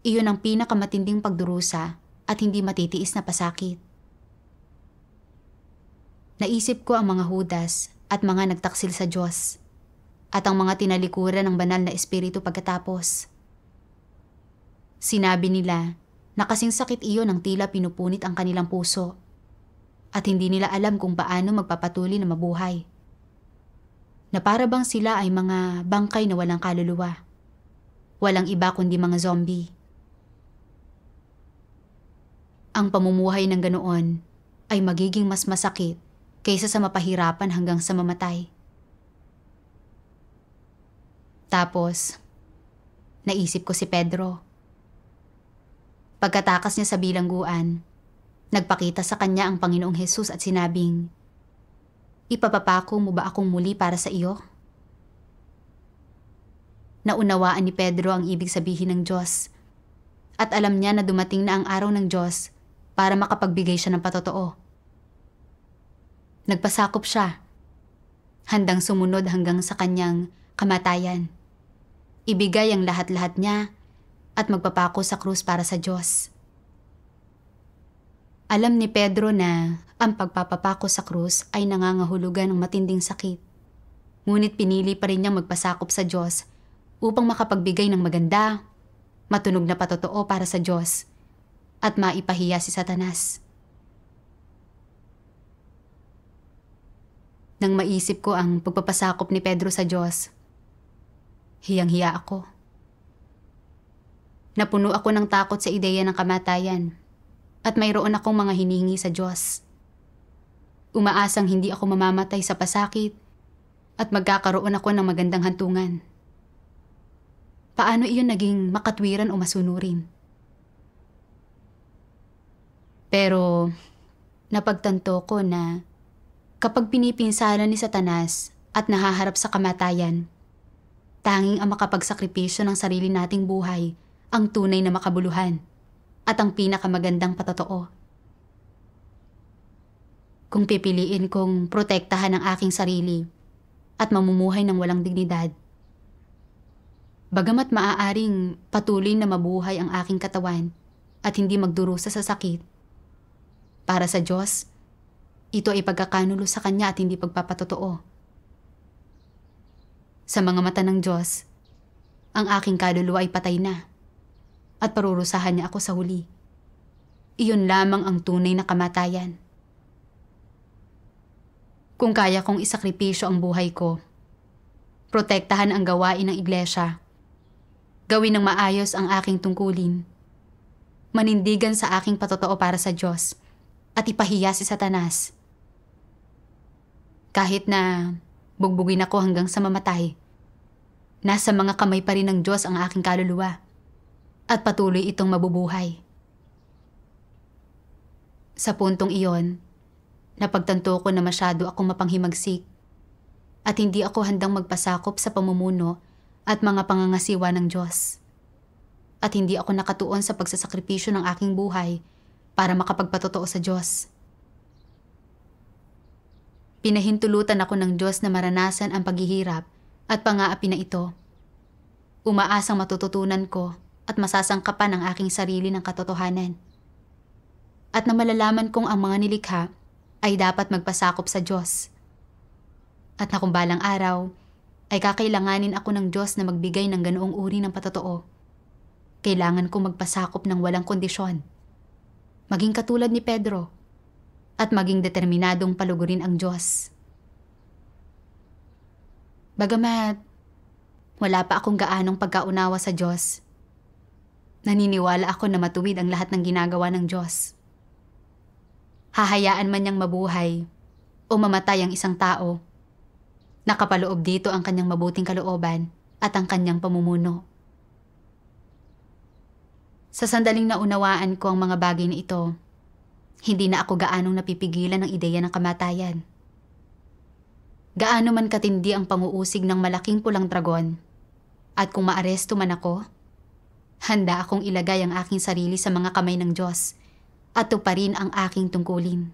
Iyon ang pinakamatinding pagdurusa at hindi matitiis na pasakit. Naisip ko ang mga Judas at mga nagtaksil sa Diyos at ang mga tinalikuran ng banal na espiritu pagkatapos. Sinabi nila na kasing sakit iyon ang tila pinupunit ang kanilang puso at hindi nila alam kung paano magpapatuloy na mabuhay. Na para bang sila ay mga bangkay na walang kaluluwa. Walang iba kundi mga zombie. Ang pamumuhay ng ganoon ay magiging mas masakit kaysa sa mapahirapan hanggang sa mamatay. Tapos, naisip ko si Pedro. Pagkatakas niya sa bilangguan, nagpakita sa kanya ang Panginoong Hesus at sinabing, "Ipapapako mo ba akong muli para sa iyo?" Naunawaan ni Pedro ang ibig sabihin ng Diyos at alam niya na dumating na ang araw ng Diyos para makapagbigay siya ng patotoo. Nagpasakop siya, handang sumunod hanggang sa kanyang kamatayan. Ibigay ang lahat-lahat niya at magpapako sa krus para sa Diyos. Alam ni Pedro na ang pagpapapako sa krus ay nangangahulugan ng matinding sakit. Ngunit pinili pa rin niyang magpasakop sa Diyos upang makapagbigay ng maganda, matunog na patotoo para sa Diyos at maipahiya si Satanas. Nang maisip ko ang pagpapasakop ni Pedro sa Diyos, hiyang-hiya ako. Napuno ako ng takot sa ideya ng kamatayan at mayroon akong mga hinihingi sa Diyos. Umaasang hindi ako mamamatay sa pasakit at magkakaroon ako ng magandang hantungan. Paano iyon naging makatwiran o masunurin? Pero napagtanto ko na kapag pinipinsalan ni Satanas at nahaharap sa kamatayan, tanging ang makapagsakripisyo ng sarili nating buhay ang tunay na makabuluhan at ang pinakamagandang patotoo. Kung pipiliin kong protektahan ang aking sarili at mamumuhay ng walang dignidad, bagamat maaaring patuloy na mabuhay ang aking katawan at hindi magdurusa sa sakit, para sa Diyos, ito ay pagkakanulo sa Kanya at hindi pagpapatotoo. Sa mga mata ng Diyos, ang aking kaluluwa ay patay na at parurusahan niya ako sa huli. Iyon lamang ang tunay na kamatayan. Kung kaya kong isakripisyo ang buhay ko, protektahan ang gawain ng iglesia, gawin ng maayos ang aking tungkulin, manindigan sa aking patotoo para sa Diyos, at ipahiya si Satanas. Kahit na bugbugin ako hanggang sa mamatay, nasa mga kamay pa rin ng Diyos ang aking kaluluwa at patuloy itong mabubuhay. Sa puntong iyon, napagtanto ko na masyado akong mapanghimagsik at hindi ako handang magpasakop sa pamumuno at mga pangangasiwa ng Diyos. At hindi ako nakatuon sa pagsasakripisyo ng aking buhay para makapagpatotoo sa Diyos. Pinahintulutan ako ng Diyos na maranasan ang paghihirap at pang-aapi na ito. Umaasang matututunan ko at masasangkapan ang aking sarili ng katotohanan. At na malalaman kong ang mga nilikha ay dapat magpasakop sa Diyos. At na kung balang araw ay kakailanganin ako ng Diyos na magbigay ng ganoong uri ng patotoo, kailangan kong magpasakop ng walang kondisyon. Maging katulad ni Pedro at maging determinadong palugurin ang Diyos. Bagamat wala pa akong gaanong pagkaunawa sa Diyos, naniniwala ako na matuwid ang lahat ng ginagawa ng Diyos. Hahayaan man niyang mabuhay o mamatay ang isang tao, nakapaloob dito ang kanyang mabuting kalooban at ang kanyang pamumuno. Sa sandaling naunawaan ko ang mga bagay na ito, hindi na ako gaanong napipigilan ng ideya ng kamatayan. Gaano man katindi ang panguusig ng malaking pulang dragon, at kung maaresto man ako, handa akong ilagay ang aking sarili sa mga kamay ng Diyos at tuparin ang aking tungkulin.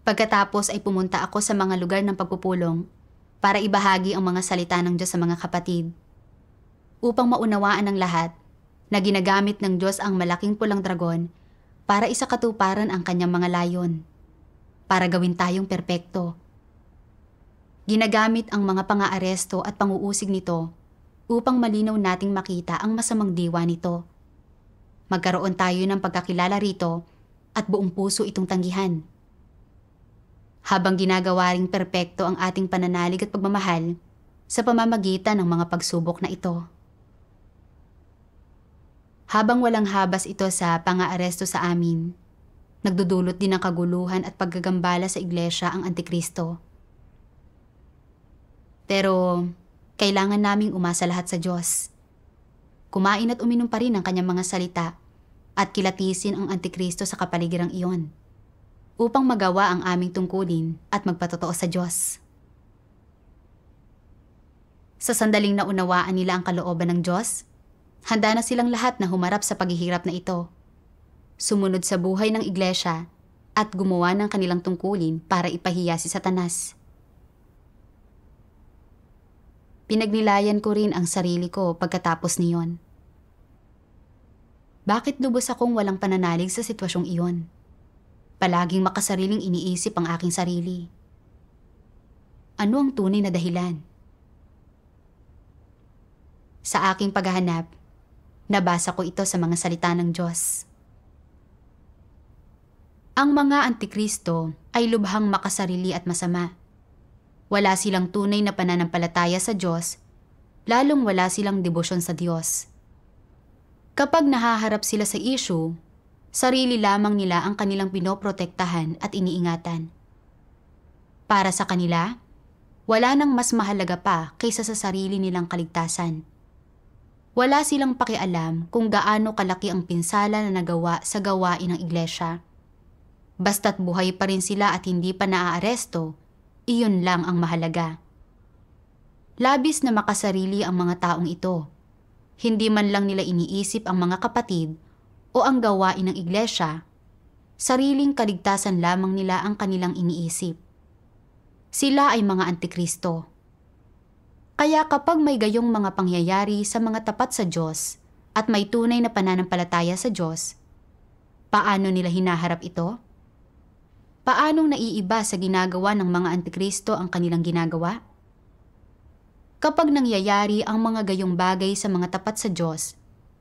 Pagkatapos ay pumunta ako sa mga lugar ng pagpupulong para ibahagi ang mga salita ng Diyos sa mga kapatid, upang maunawaan ng lahat na ginagamit ng Diyos ang malaking pulang dragon para isakatuparan ang kanyang mga layon, para gawin tayong perpekto. Ginagamit ang mga pang-aaresto at panguusig nito upang malinaw nating makita ang masamang diwa nito. Magkaroon tayo ng pagkakilala rito at buong puso itong tanggihan. Habang ginagawa ring perpekto ang ating pananalig at pagmamahal sa pamamagitan ng mga pagsubok na ito. Habang walang habas ito sa pang-aaresto sa amin, Nagdudulot din ng kaguluhan at paggagambala sa iglesia ang Antikristo. Pero kailangan naming umasa lahat sa Diyos. Kumain at uminom pa rin ang kanyang mga salita at kilatisin ang Antikristo sa kapaligirang iyon upang magawa ang aming tungkulin at magpatotoo sa Diyos. Sa sandaling naunawaan nila ang kalooban ng Diyos, handa na silang lahat na humarap sa paghihirap na ito, sumunod sa buhay ng iglesia at gumawa ng kanilang tungkulin para ipahiya si Satanas. Pinagnilayan ko rin ang sarili ko pagkatapos niyon. Bakit lubos akong walang pananalig sa sitwasyong iyon? Palaging makasariling iniisip ang aking sarili. Ano ang tunay na dahilan? Sa aking paghahanap, nabasa ko ito sa mga salita ng Diyos. Ang mga Antikristo ay lubhang makasarili at masama. Wala silang tunay na pananampalataya sa Diyos, lalong wala silang debosyon sa Diyos. Kapag nahaharap sila sa issue, sarili lamang nila ang kanilang pinoprotektahan at iniingatan. Para sa kanila, wala nang mas mahalaga pa kaysa sa sarili nilang kaligtasan. Wala silang pakialam kung gaano kalaki ang pinsala na nagawa sa gawain ng iglesia. Basta't buhay pa rin sila at hindi pa naaaresto, iyon lang ang mahalaga. Labis na makasarili ang mga taong ito. Hindi man lang nila iniisip ang mga kapatid o ang gawain ng iglesia, sariling kaligtasan lamang nila ang kanilang iniisip. Sila ay mga Antikristo. Kaya kapag may gayong mga pangyayari sa mga tapat sa Diyos at may tunay na pananampalataya sa Diyos, paano nila hinaharap ito? Paanong naiiba sa ginagawa ng mga Antikristo ang kanilang ginagawa? Kapag nangyayari ang mga gayong bagay sa mga tapat sa Diyos,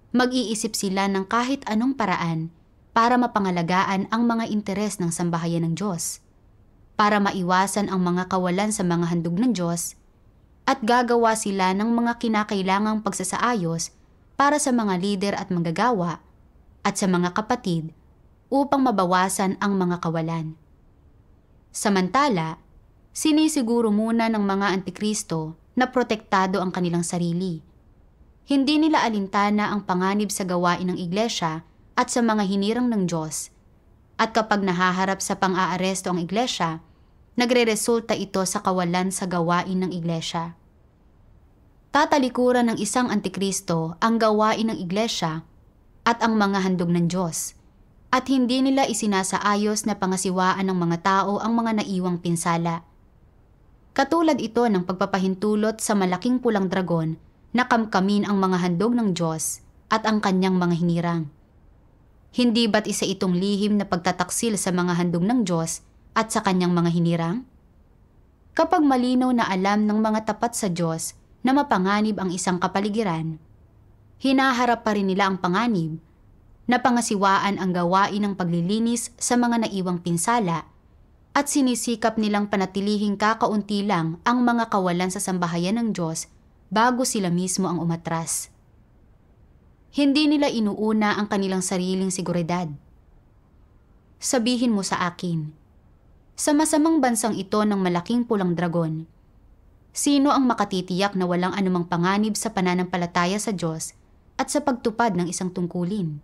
mag-iisip sila ng kahit anong paraan para mapangalagaan ang mga interes ng sambahayan ng Diyos, para maiwasan ang mga kawalan sa mga handog ng Diyos, at gagawa sila ng mga kinakailangang pagsasaayos para sa mga lider at manggagawa at sa mga kapatid upang mabawasan ang mga kawalan. Samantala, sinisiguro muna ng mga Antikristo na protektado ang kanilang sarili. Hindi nila alintana ang panganib sa gawain ng iglesia at sa mga hinirang ng Diyos. At kapag nahaharap sa pang-aaresto ang iglesia, nagre-resulta ito sa kawalan sa gawain ng iglesia. Tatalikuran ng isang Antikristo ang gawain ng iglesia at ang mga handog ng Diyos, at hindi nila isinasaayos na pangasiwaan ng mga tao ang mga naiwang pinsala. Katulad ito ng pagpapahintulot sa malaking pulang dragon na kamkamin ang mga handog ng Diyos at ang kanyang mga hinirang. Hindi ba't isa itong lihim na pagtataksil sa mga handog ng Diyos at sa kanyang mga hinirang? Kapag malinaw na alam ng mga tapat sa Diyos na mapanganib ang isang kapaligiran, hinaharap pa rin nila ang panganib na pangasiwaan ang gawain ng paglilinis sa mga naiwang pinsala at sinisikap nilang panatilihing kakaunti lang ang mga kawalan sa sambahayan ng Diyos bago sila mismo ang umatras. Hindi nila inuuna ang kanilang sariling seguridad. Sabihin mo sa akin, sa masamang bansang ito ng malaking pulang dragon, sino ang makatitiyak na walang anumang panganib sa pananampalataya sa Diyos at sa pagtupad ng isang tungkulin?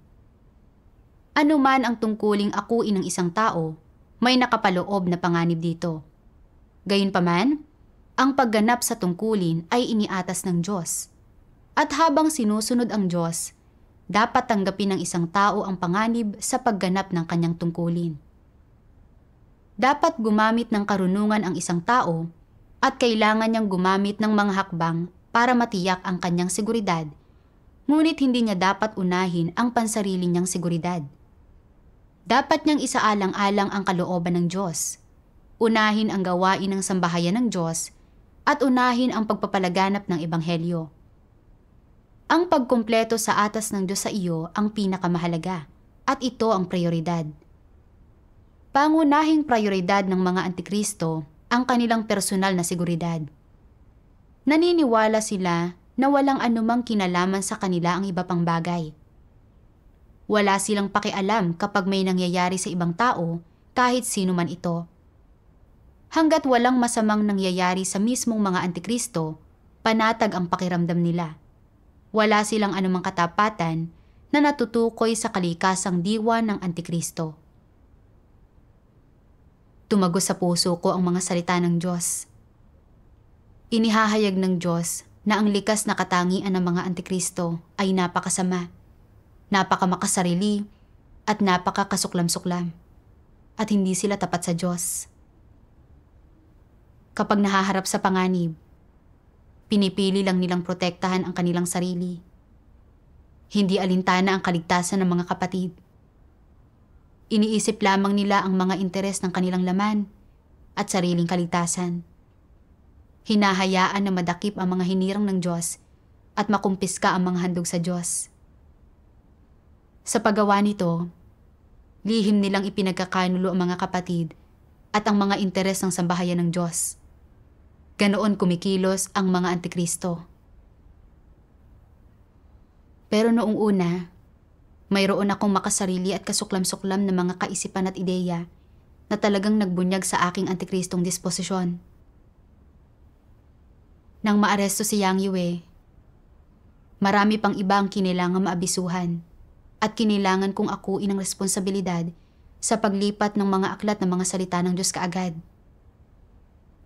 Ano man ang tungkuling akuin ng isang tao, may nakapaloob na panganib dito. Gayunpaman, ang pagganap sa tungkulin ay iniatas ng Diyos. At habang sinusunod ang Diyos, dapat tanggapin ng isang tao ang panganib sa pagganap ng kanyang tungkulin. Dapat gumamit ng karunungan ang isang tao at kailangan niyang gumamit ng mga hakbang para matiyak ang kanyang seguridad, ngunit hindi niya dapat unahin ang pansarili niyang seguridad. Dapat niyang isaalang-alang ang kalooban ng Diyos, unahin ang gawain ng sambahayan ng Diyos, at unahin ang pagpapalaganap ng Ebanghelyo. Ang pagkumpleto sa atas ng Diyos sa iyo ang pinakamahalaga, at ito ang prioridad. Pangunahing prioridad ng mga Antikristo ang kanilang personal na seguridad. Naniniwala sila na walang anumang kinalaman sa kanila ang iba pang bagay. Wala silang pakialam kapag may nangyayari sa ibang tao, kahit sino man ito. Hanggat walang masamang nangyayari sa mismong mga antikristo, panatag ang pakiramdam nila. Wala silang anumang katapatan na natutukoy sa kalikasang diwa ng antikristo. Tumagos sa puso ko ang mga salita ng Diyos. Inihahayag ng Diyos na ang likas na katangian ng mga antikristo ay napakasama, napakamakasarili, at napakakasuklam-suklam, at hindi sila tapat sa Diyos. Kapag nahaharap sa panganib, pinipili lang nilang protektahan ang kanilang sarili. Hindi alintana ang kaligtasan ng mga kapatid. Iniisip lamang nila ang mga interes ng kanilang laman at sariling kaligtasan. Hinahayaan na madakip ang mga hinirang ng Diyos at makumpiska ang mga handog sa Diyos. Sa paggawa nito, lihim nilang ipinagkakanulo ang mga kapatid at ang mga interes ng sambahayan ng Diyos. Ganoon kumikilos ang mga antikristo. Pero noong una, mayroon akong makasarili at kasuklam-suklam na mga kaisipan at ideya na talagang nagbunyag sa aking antikristong disposisyon. Nang maaresto si Yang Yue, marami pang iba ang kinailangan maabisuhan at kinailangan kong akuin ang responsibilidad sa paglipat ng mga aklat ng mga salita ng Diyos kaagad.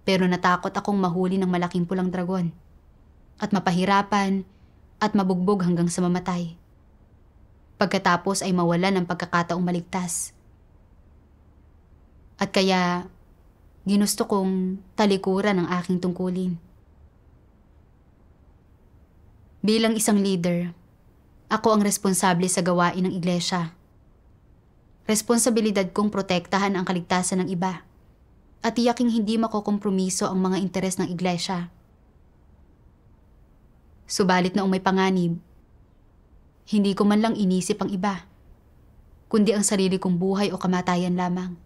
Pero natakot akong mahuli ng malaking pulang dragon at mapahirapan at mabugbog hanggang sa mamatay. Pagkatapos ay mawalan ng pagkakataong maligtas. At kaya, ginusto kong talikuran ang aking tungkulin. Bilang isang leader, ako ang responsable sa gawain ng iglesia. Responsibilidad kong protektahan ang kaligtasan ng iba at tiyaking hindi makokompromiso ang mga interes ng iglesia. Subalit noong may panganib, hindi ko man lang inisip ang iba, kundi ang sarili kong buhay o kamatayan lamang.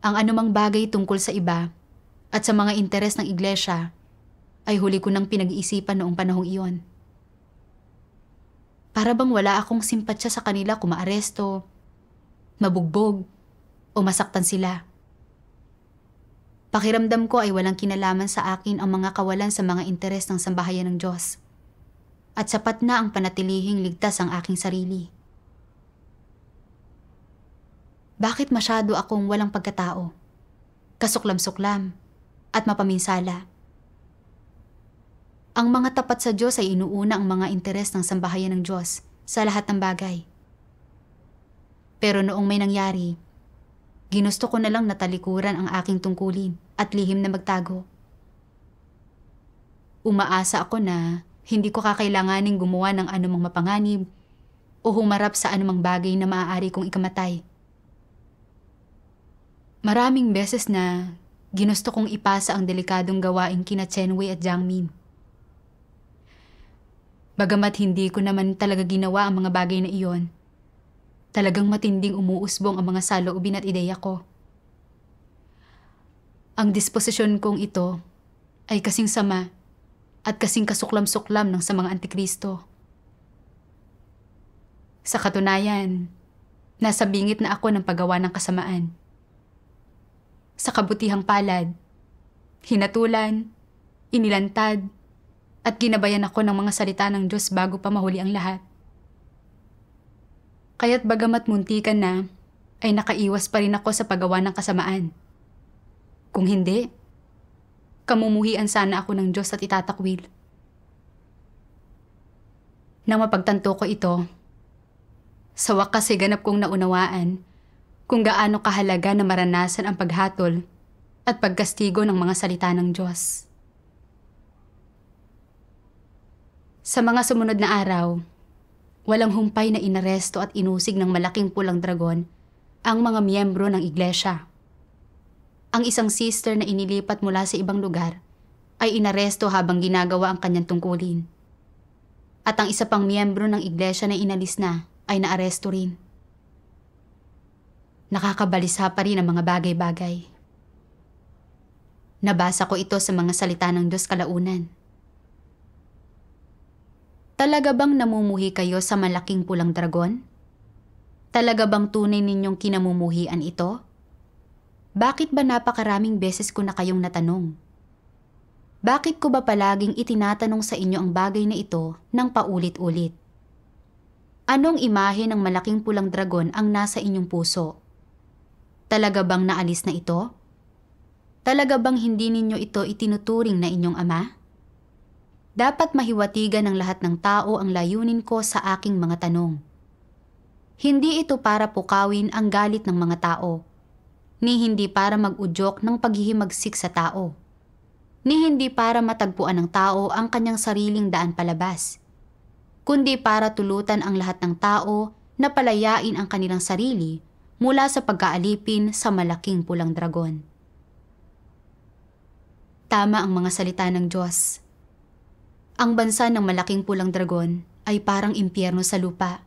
Ang anumang bagay tungkol sa iba at sa mga interes ng iglesia ay huli ko nang pinag-iisipan noong panahong iyon. Para bang wala akong simpatsya sa kanila kung maaresto, mabugbog, o masaktan sila. Pakiramdam ko ay walang kinalaman sa akin ang mga kawalan sa mga interes ng sambahayan ng Diyos. At sapat na ang panatilihing ligtas ang aking sarili. Bakit masyado akong walang pagkatao, kasuklam-suklam, at mapaminsala? Ang mga tapat sa Diyos ay inuuna ang mga interes ng sambahayan ng Diyos sa lahat ng bagay. Pero noong may nangyari, ginusto ko na lang natalikuran ang aking tungkulin at lihim na magtago. Umaasa ako na hindi ko kakailanganing gumawa ng anumang mapanganib o humarap sa anumang bagay na maaari kong ikamatay. Maraming beses na ginusto kong ipasa ang delikadong gawain kina Chen Wei at Jiang Min. Bagamat hindi ko naman talaga ginawa ang mga bagay na iyon, talagang matinding umuusbong ang mga saloobin at ideya ko. Ang disposisyon kong ito ay kasing sama at kasing kasuklam-suklam ng sa mga antikristo. Sa katunayan, nasa bingit na ako ng paggawa ng kasamaan. Sa kabutihang palad, hinatulan, inilantad, at ginabayan ako ng mga salita ng Diyos bago pa mahuli ang lahat. Kaya't bagamat muntikan na, ay nakaiwas pa rin ako sa paggawa ng kasamaan. Kung hindi, kamumuhian sana ako ng Diyos at itatakwil. Nang mapagtanto ko ito, sa wakas ay ganap kong naunawaan kung gaano kahalaga na maranasan ang paghatol at pagkastigo ng mga salita ng Diyos. Sa mga sumunod na araw, walang humpay na inaresto at inusig ng malaking pulang dragon ang mga miyembro ng iglesia. Ang isang sister na inilipat mula sa ibang lugar ay inaresto habang ginagawa ang kanyang tungkulin. At ang isa pang miyembro ng iglesia na inalis na ay naaresto rin. Nakakabalisa pa rin ang mga bagay-bagay. Nabasa ko ito sa mga salita ng Diyos kalaunan. Talaga bang namumuhi kayo sa malaking pulang dragon? Talaga bang tunay ninyong kinamumuhian ito? Bakit ba napakaraming beses ko na kayong natanong? Bakit ko ba palaging itinatanong sa inyo ang bagay na ito ng paulit-ulit? Anong imahe ng malaking pulang dragon ang nasa inyong puso? Talaga bang naalis na ito? Talaga bang hindi ninyo ito itinuturing na inyong ama? Dapat mahiwatigan ng lahat ng tao ang layunin ko sa aking mga tanong. Hindi ito para pukawin ang galit ng mga tao, ni hindi para mag-udyok ng paghihimagsik sa tao, ni hindi para matagpuan ng tao ang kanyang sariling daan palabas, kundi para tulutan ang lahat ng tao na palayain ang kanilang sarili mula sa pagkaalipin sa malaking pulang dragon. Tama ang mga salita ng Diyos. Ang bansa ng malaking pulang dragon ay parang impyerno sa lupa.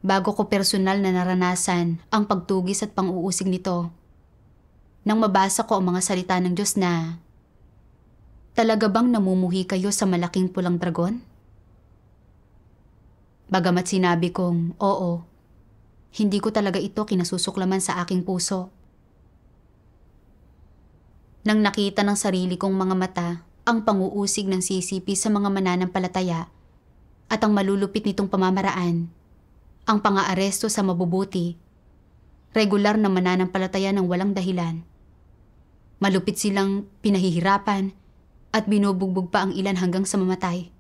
Bago ko personal na naranasan ang pagtugis at pang-uusig nito, nang mabasa ko ang mga salita ng Diyos na, talaga bang namumuhi kayo sa malaking pulang dragon? Bagamat sinabi kong, oo, hindi ko talaga ito kinasusuklaman sa aking puso. Nang nakita ng sarili kong mga mata ang pang-uusig ng CCP sa mga mananampalataya at ang malulupit nitong pamamaraan, ang pang-aaresto sa mabubuti, regular na mananampalataya ng walang dahilan, malupit silang pinahihirapan at binubugbog pa ang ilan hanggang sa mamatay,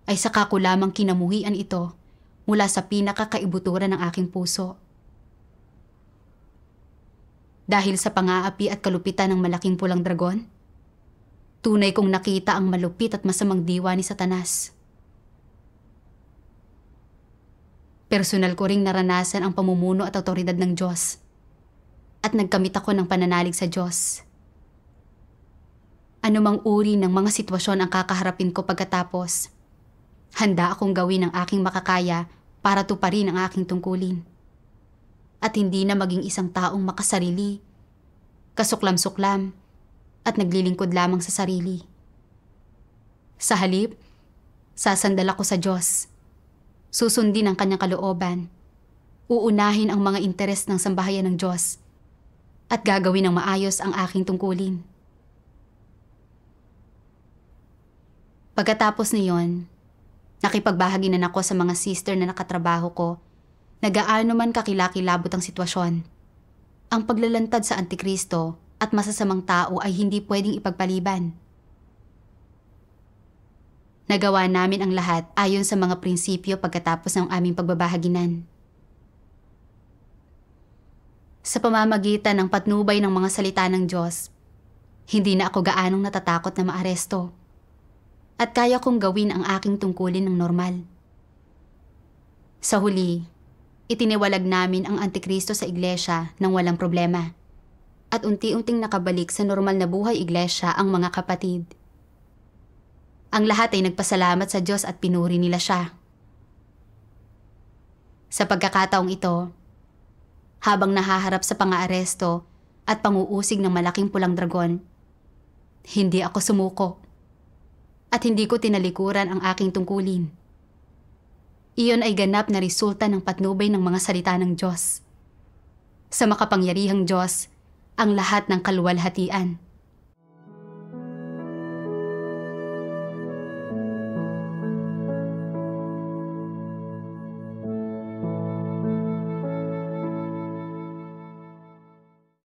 ay saka ko lamang kinamuhian ito mula sa pinakakaibuturan ng aking puso. Dahil sa pang-aapi at kalupitan ng malaking pulang dragon, tunay kong nakita ang malupit at masamang diwa ni Satanas. Personal ko ring naranasan ang pamumuno at awtoridad ng Diyos at nagkamit ako ng pananalig sa Diyos. Anumang uri ng mga sitwasyon ang kakaharapin ko pagkatapos, handa akong gawin ang aking makakaya para tuparin ang aking tungkulin. At hindi na maging isang taong makasarili, kasuklam-suklam, at naglilingkod lamang sa sarili. Sa halip, sasandal ako sa Diyos. Susundin ang kanyang kalooban, uunahin ang mga interes ng sambahayan ng Diyos, at gagawin ng maayos ang aking tungkulin. Pagkatapos niyon, nakipagbahagi na ako sa mga sister na nakatrabaho ko na gaano man kakilakilabot ang sitwasyon. Ang paglalantad sa Antikristo at masasamang tao ay hindi pwedeng ipagpaliban. Nagawa namin ang lahat ayon sa mga prinsipyo pagkatapos ng aming pagbabahaginan. Sa pamamagitan ng patnubay ng mga salita ng Diyos, hindi na ako gaanong natatakot na maaresto at kaya kong gawin ang aking tungkulin ng normal. Sa huli, itiniwalag namin ang Antikristo sa iglesia nang walang problema at unti-unting nakabalik sa normal na buhay iglesia ang mga kapatid. Ang lahat ay nagpasalamat sa Diyos at pinuri nila siya. Sa pagkakataong ito, habang nahaharap sa pang-aaresto at pang-uusig ng malaking pulang dragon, hindi ako sumuko at hindi ko tinalikuran ang aking tungkulin. Iyon ay ganap na resulta ng patnubay ng mga salita ng Diyos. Sa makapangyarihang Diyos, ang lahat ng kaluwalhatian.